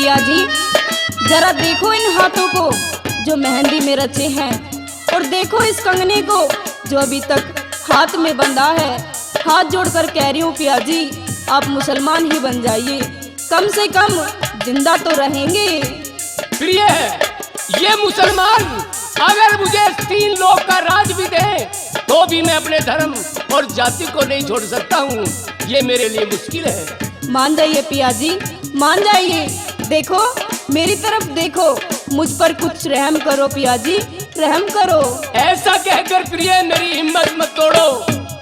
पिया जी, जरा देखो इन हाथों को जो मेहंदी में रचे हैं, और देखो इस कंगने को जो अभी तक हाथ में बंधा है। हाथ जोड़कर कह रही हूँ पिया जी, आप मुसलमान ही बन जाइए, कम से कम जिंदा तो रहेंगे। प्रिय, ये मुसलमान अगर मुझे 3 लोग का राज भी दे तो भी मैं अपने धर्म और जाति को नहीं छोड़ सकता हूँ। ये मेरे लिए मुश्किल है। मान जाइए पिया जी, मान जाइए। देखो मेरी तरफ देखो, मुझ पर कुछ रहम करो पिया जी, रहम करो। ऐसा कहकर प्रिय मेरी हिम्मत मत तोड़ो।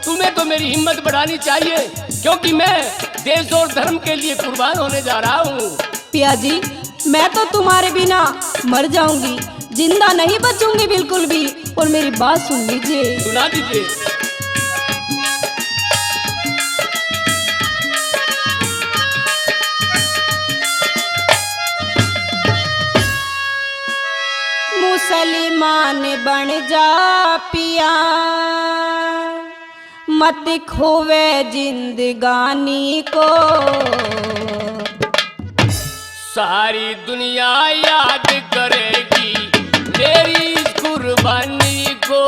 तुम्हें तो मेरी हिम्मत बढ़ानी चाहिए, क्योंकि मैं देश और धर्म के लिए कुर्बान होने जा रहा हूँ। पिया जी, मैं तो तुम्हारे बिना मर जाऊंगी, जिंदा नहीं बचूंगी बिल्कुल भी। और मेरी बात सुन लीजिए। सुना दीजिए। मुसलमान बन जा पिया, मत खोवे जिंदगानी को। सारी दुनिया याद करेगी मेरी कुर्बानी को।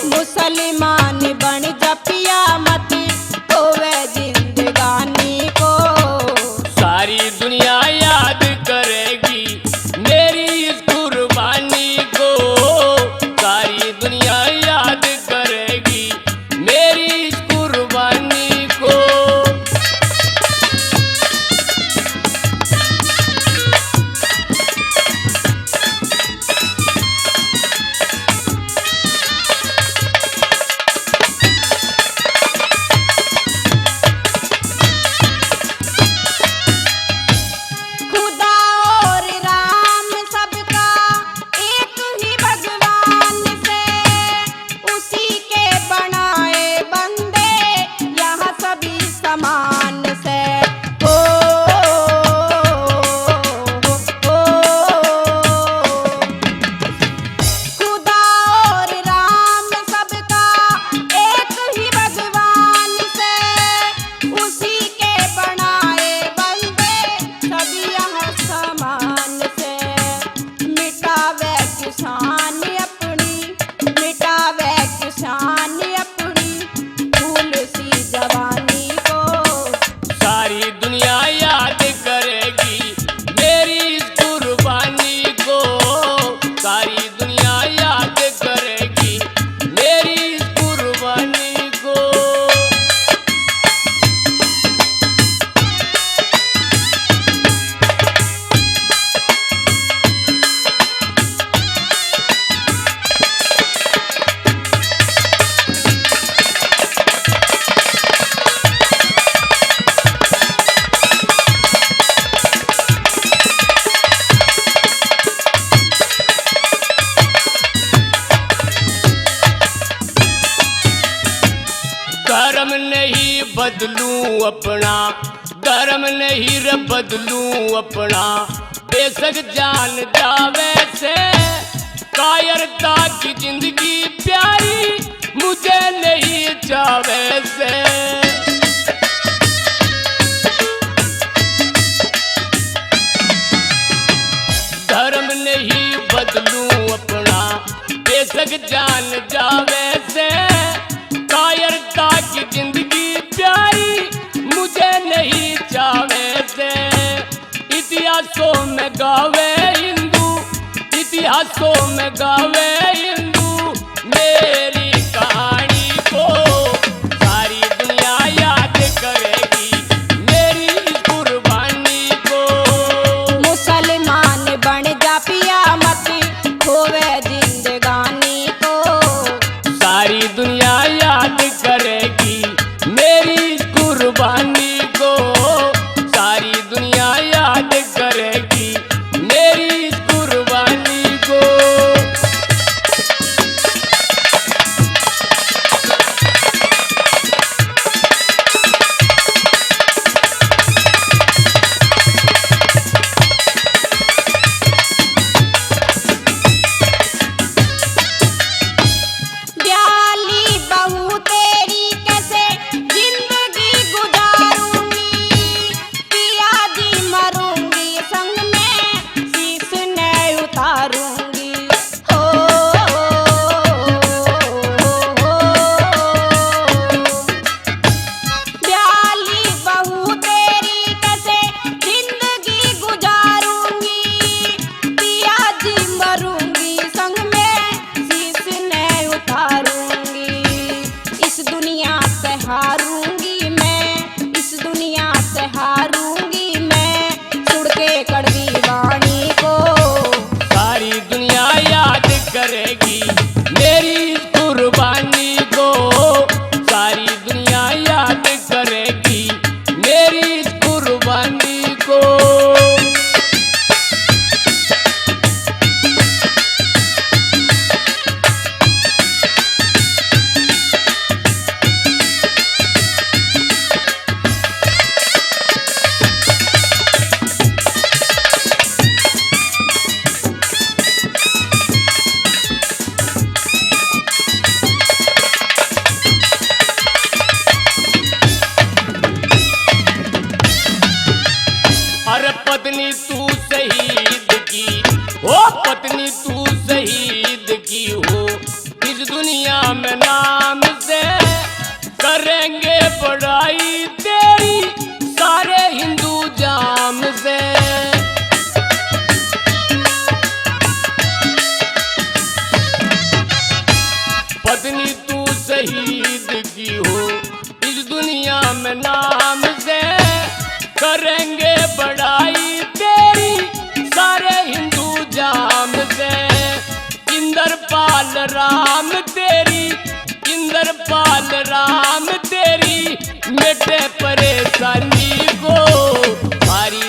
मुसलमान बन जा पिया, मत खोवे जिंदगानी को। सारी दुनिया याद करेगी मेरी इस कुर्बानी को। सारी दुनिया याद करेगी मेरी इस कुर्बानी को। धर्म नहीं बदलूं अपना, धर्म नहीं रे बदलूं अपना। बेशक जान जावे से कायरता की जिंदगी प्यारी मुझे नहीं चावे से। धर्म नहीं बदलूं अपना, बेशक जान जावे से कायरता की जिंदगी प्यारी मुझे नहीं चावे से। इतिहासों में गावे हिंदू, इतिहासों में गावे हिंदू मेरी कहानी को। सारी दुनिया याद करेगी मेरी कुर्बानी को। मुसलमान बन जा पिया, मत खोवे जिंदगानी को। सारी दुनिया याद करेगी मेरी कुर्बानी को। सारी दुनिया याद करेगी मेरी कुर्बानी को। ब्याली शहीद की हो, इस दुनिया में नाम से करेंगे बड़ाई तेरी सारे हिंदू जाम से। इंद्रपाल राम तेरी, इंद्रपाल राम तेरी, मिटे परेशानी को, हमारी